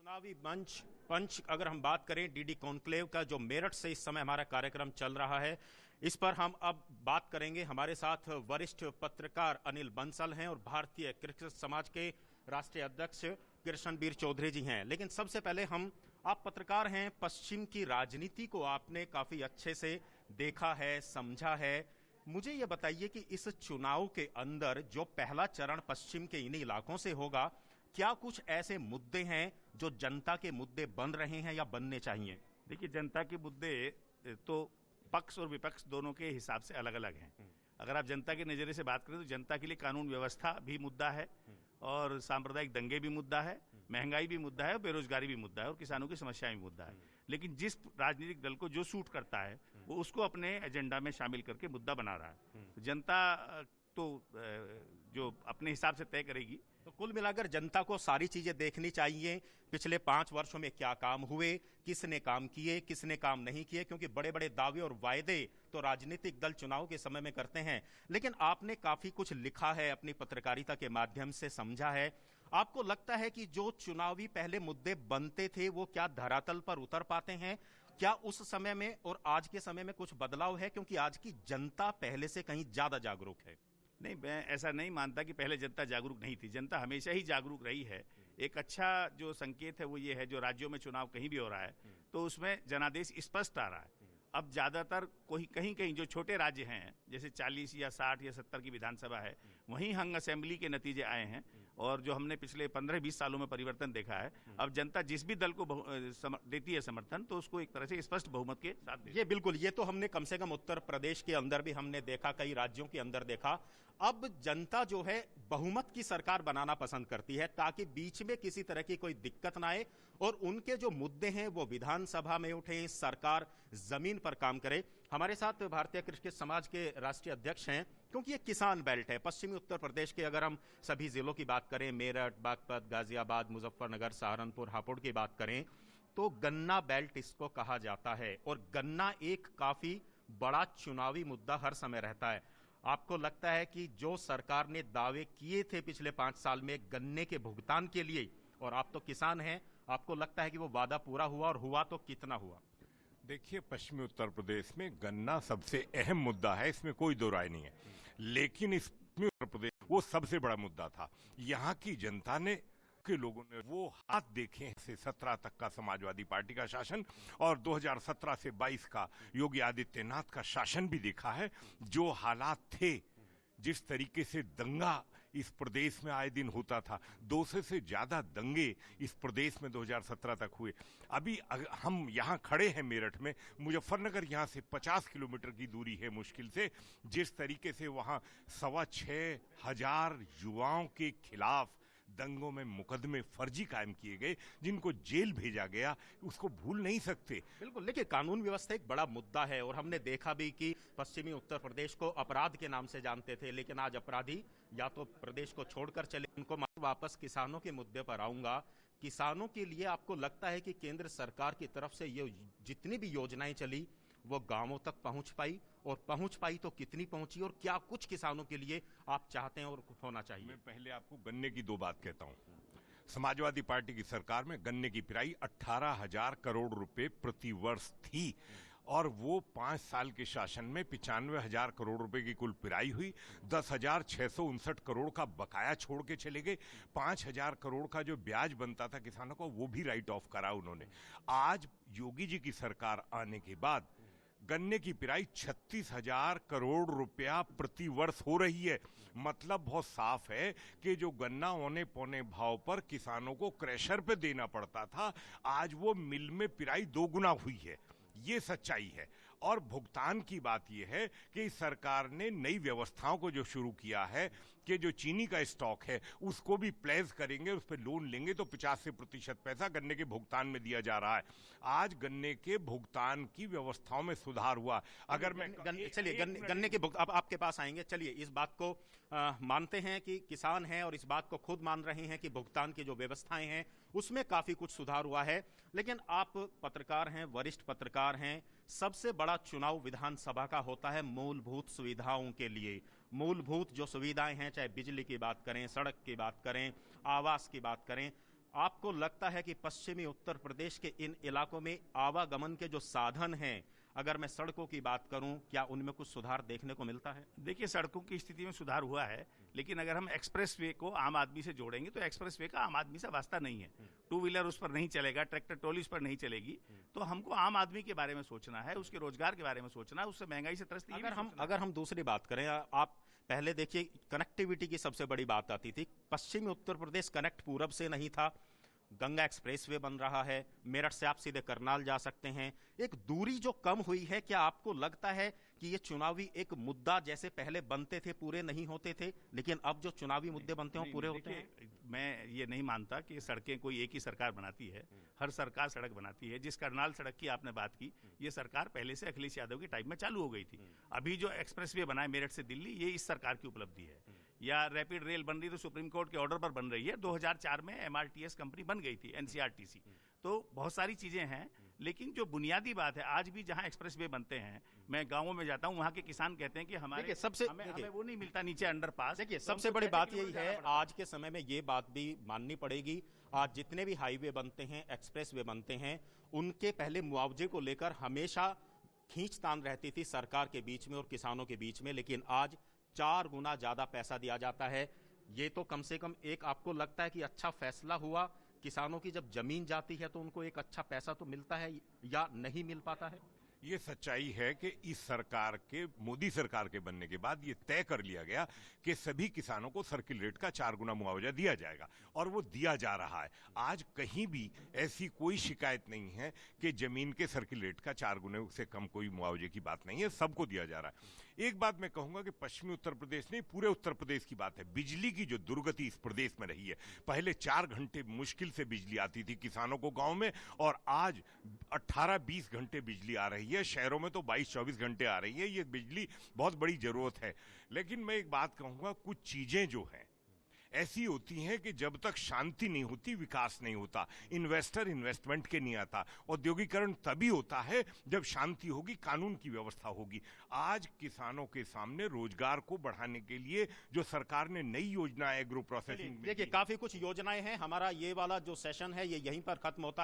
चुनावी मंच पंच अगर हम बात करें डीडी कॉन्क्लेव का जो मेरठ से इस समय हमारा कार्यक्रम चल रहा है, इस पर हम अब बात करेंगे। हमारे साथ वरिष्ठ पत्रकार अनिल बंसल हैं और भारतीय क्रिकेट समाज के राष्ट्रीय अध्यक्ष कृष्णवीर चौधरी जी हैं। लेकिन सबसे पहले आप पत्रकार हैं, पश्चिम की राजनीति को आपने काफी अच्छे से देखा है, समझा है। मुझे ये बताइए कि इस चुनाव के अंदर जो पहला चरण पश्चिम के इन्हीं इलाकों से होगा, क्या कुछ ऐसे मुद्दे हैं जो जनता के मुद्दे बन रहे हैं या बनने चाहिए? देखिए, जनता के मुद्दे तो पक्ष और विपक्ष दोनों के हिसाब से अलग अलग हैं। अगर आप जनता के नजरिए से बात करें तो जनता के लिए कानून व्यवस्था भी मुद्दा है और सांप्रदायिक दंगे भी मुद्दा है, महंगाई भी मुद्दा है, बेरोजगारी भी मुद्दा है और किसानों की समस्याएं भी मुद्दा है। लेकिन जिस राजनीतिक दल को जो सूट करता है वो उसको अपने एजेंडा में शामिल करके मुद्दा बना रहा है। तो जनता तो जो अपने हिसाब से तय करेगी। तो कुल मिलाकर जनता को सारी चीजें देखनी चाहिए। पिछले 5 वर्षों में क्या काम हुए, किसने काम किए, किसने काम नहीं किए, क्योंकि बड़े बड़े दावे और वायदे तो राजनीतिक दल चुनाव के समय में करते हैं। लेकिन आपने काफी कुछ लिखा है, अपनी पत्रकारिता के माध्यम से समझा है। आपको लगता है कि जो चुनावी पहले मुद्दे बनते थे वो क्या धरातल पर उतर पाते हैं? क्या उस समय में और आज के समय में कुछ बदलाव है, क्योंकि आज की जनता पहले से कहीं ज्यादा जागरूक है? नहीं, मैं ऐसा नहीं मानता कि पहले जनता जागरूक नहीं थी। जनता हमेशा ही जागरूक रही है। एक अच्छा जो संकेत है वो ये है, जो राज्यों में चुनाव कहीं भी हो रहा है तो उसमें जनादेश स्पष्ट आ रहा है। अब ज्यादातर कहीं कहीं जो छोटे राज्य हैं, जैसे 40 या 60 या 70 की विधानसभा है, वहीं हंग असेंबली के नतीजे आए हैं। और जो हमने पिछले 15-20 सालों में परिवर्तन देखा है, अब जनता जिस भी दल को देती है समर्थन तो उसको एक तरह से स्पष्ट बहुमत के साथ ये बिल्कुल, ये तो हमने कम से कम उत्तर प्रदेश के अंदर भी हमने देखा, कई राज्यों के अंदर देखा। अब जनता जो है बहुमत की सरकार बनाना पसंद करती है ताकि बीच में किसी तरह की कोई दिक्कत ना आए और उनके जो मुद्दे हैं वो विधानसभा में उठे, सरकार जमीन पर काम करे। हमारे साथ भारतीय क्रिकेट समाज के राष्ट्रीय अध्यक्ष हैं, क्योंकि ये किसान बेल्ट है पश्चिमी उत्तर प्रदेश के। अगर हम सभी जिलों की बात करें, मेरठ, बागपत, गाजियाबाद, मुजफ्फरनगर, सहारनपुर, हापुड़ की बात करें, तो गन्ना बेल्ट इसको कहा जाता है और गन्ना एक काफी बड़ा चुनावी मुद्दा हर समय रहता है। आपको लगता है कि जो सरकार ने दावे किए थे पिछले 5 साल में गन्ने के भुगतान के लिए, और आप तो किसान हैं, आपको लगता है कि वो वादा पूरा हुआ, और हुआ तो कितना हुआ? देखिए, पश्चिमी उत्तर प्रदेश में गन्ना सबसे अहम मुद्दा है, इसमें कोई दो राय नहीं है। लेकिन इस उत्तर प्रदेश वो सबसे बड़ा मुद्दा था। यहाँ की जनता ने के लोगों ने वो हाथ देखे से 17 तक का समाजवादी पार्टी का शासन और 2017 से 22 का योगी आदित्यनाथ का शासन भी देखा है। जो हालात थे, जिस तरीके से दंगा इस प्रदेश में आए दिन होता था, 200 से ज्यादा दंगे इस प्रदेश में 2017 तक हुए। अभी हम यहाँ खड़े हैं मेरठ में, मुजफ्फरनगर यहाँ से 50 किलोमीटर की दूरी है मुश्किल से। जिस तरीके से वहाँ 6,500 युवाओं के खिलाफ दंगों में मुकदमे फर्जी कायम किए गए, जिनको जेल भेजा गया, उसको भूल नहीं सकते। बिल्कुल, लेकिन कानून व्यवस्था एक बड़ा मुद्दा है और हमने देखा भी कि पश्चिमी उत्तर प्रदेश को अपराध के नाम से जानते थे, लेकिन आज अपराधी या तो प्रदेश को छोड़कर चले। उनको वापस किसानों के मुद्दे पर आऊंगा। किसानों के लिए आपको लगता है कि केंद्र सरकार की तरफ से ये जितनी भी योजनाएं चली वो गांवों तक पहुंच पाई, और पहुंच पाई तो कितनी पहुंची, और क्या कुछ किसानों के लिए आप चाहते हैं और होना चाहिए? मैं पहले आपको गन्ने की 2 बात कहता हूं। समाजवादी पार्टी की सरकार में गन्ने की पिराई 18,000 करोड़ रुपए प्रति वर्ष थी और वो 5 साल के शासन में 95,000 करोड़ रुपए की कुल पिराई हुई। 10,659 करोड़ का बकाया छोड़ के चले गए। 5,000 करोड़ का जो ब्याज बनता था किसानों को, वो भी राइट ऑफ करा उन्होंने। आज योगी जी की सरकार आने के बाद गन्ने की पिराई 36,000 करोड़ रुपया प्रति वर्ष हो रही है। मतलब बहुत साफ है कि जो गन्ना औने पौने भाव पर किसानों को क्रैशर पे देना पड़ता था, आज वो मिल में पिराई 2 गुना हुई है। ये सच्चाई है। और भुगतान की बात यह है कि सरकार ने नई व्यवस्थाओं को जो शुरू किया है कि जो चीनी का स्टॉक है उसको भी प्लेस करेंगे, उस पर लोन लेंगे तो 50% पैसा गन्ने के भुगतान में दिया जा रहा है। आज गन्ने के भुगतान की व्यवस्थाओं में सुधार हुआ। अगर मैं चलिए गन्ने के अब आपके पास आएंगे। चलिए इस बात को मानते हैं कि किसान हैं और इस बात को खुद मान रहे हैं कि भुगतान की जो व्यवस्थाएं हैं उसमें काफी कुछ सुधार हुआ है। लेकिन आप पत्रकार हैं, वरिष्ठ पत्रकार हैं, सबसे बड़ा चुनाव विधानसभा का होता है मूलभूत सुविधाओं के लिए। मूलभूत जो सुविधाएं हैं, चाहे बिजली की बात करें, सड़क की बात करें, आवास की बात करें, आपको लगता है कि पश्चिमी उत्तर प्रदेश के इन इलाकों में आवागमन के जो साधन हैं, अगर मैं सड़कों की बात करूं, क्या उनमें कुछ सुधार देखने को मिलता है? देखिए, सड़कों की स्थिति में सुधार हुआ है, लेकिन अगर हम एक्सप्रेस वे को आम आदमी से जोड़ेंगे तो एक्सप्रेस वे का आम आदमी से वास्ता नहीं है। टू व्हीलर उस पर नहीं चलेगा, ट्रैक्टर ट्रॉली उस पर नहीं चलेगी। तो हमको आम आदमी के बारे में सोचना है, उसके रोजगार के बारे में सोचना है, उससे महंगाई से त्रस्त अगर हम दूसरी बात करें, आप पहले देखिए कनेक्टिविटी की सबसे बड़ी बात आती थी। पश्चिमी उत्तर प्रदेश कनेक्ट पूरब से नहीं था, गंगा एक्सप्रेसवे बन रहा है, मेरठ से आप सीधे करनाल जा सकते हैं। एक दूरी जो कम हुई है, क्या आपको लगता है कि ये चुनावी एक मुद्दा जैसे पहले बनते थे पूरे नहीं होते थे, लेकिन अब जो चुनावी मुद्दे बनते हैं पूरे होते हैं? मैं ये नहीं मानता कि सड़कें कोई एक ही सरकार बनाती है। हर सरकार सड़क बनाती है। जिस करनाल सड़क की आपने बात की, ये सरकार पहले से अखिलेश यादव के टाइम में चालू हो गई थी। अभी जो एक्सप्रेसवे बना है मेरठ से दिल्ली, ये इस सरकार की उपलब्धि है। या रैपिड रेल बन रही तो सुप्रीम कोर्ट के ऑर्डर पर बन रही है। 2004 में एमआरटीएस कंपनी बन गई थी, एनसीआरटीसी। तो बहुत सारी चीजें हैं, लेकिन जो बुनियादी बात है, आज भी जहां एक्सप्रेसवे बनते हैं, मैं गांवों में जाता हूं, वहां के किसान कहते हैं कि हमें वो नहीं मिलता नीचे अंडरपास। देखिए, सबसे बड़ी बात यही है, आज के समय में ये बात भी माननी पड़ेगी, आज जितने भी हाईवे बनते हैं, एक्सप्रेसवे बनते हैं, उनके पहले मुआवजे को लेकर हमेशा खींचतान रहती थी सरकार के बीच में और किसानों के बीच में, लेकिन आज 4 गुना ज्यादा पैसा दिया जाता है। ये तो कम से कम एक आपको लगता है कि अच्छा फैसला हुआ? किसानों की जब जमीन जाती है तो उनको एक अच्छा पैसा तो मिलता है या नहीं मिल पाता है? ये सच्चाई है कि इस सरकार के, मोदी सरकार के बनने के बाद ये तय कर लिया गया कि सभी किसानों को सर्किल रेट का 4 गुना मुआवजा दिया जाएगा, और वो दिया जा रहा है। आज कहीं भी ऐसी कोई शिकायत नहीं है कि जमीन के सर्किल रेट का 4 गुने से कम कोई मुआवजे की बात नहीं है, सबको दिया जा रहा है। एक बात मैं कहूंगा कि पश्चिमी उत्तर प्रदेश नहीं, पूरे उत्तर प्रदेश की बात है। बिजली की जो दुर्गति इस प्रदेश में रही है, पहले 4 घंटे मुश्किल से बिजली आती थी किसानों को गांव में, और आज 18-20 घंटे बिजली आ रही है। शहरों में तो 22-24 घंटे आ रही है। ये बिजली बहुत बड़ी जरूरत है। लेकिन मैं एक बात कहूंगा, कुछ चीजें जो हैं ऐसी होती हैं कि जब तक शांति नहीं होती, विकास नहीं होता। इन्वेस्टर इन्वेस्टमेंट के नहीं आता। औद्योगिकरण तभी होता है जब शांति होगी, कानून की व्यवस्था होगी। आज किसानों के सामने रोजगार को बढ़ाने के लिए जो सरकार ने नई योजना एग्रो प्रोसेसिंग, देखिए काफी कुछ योजनाएं हैं। हमारा ये वाला जो सेशन है ये यहीं पर खत्म होता है।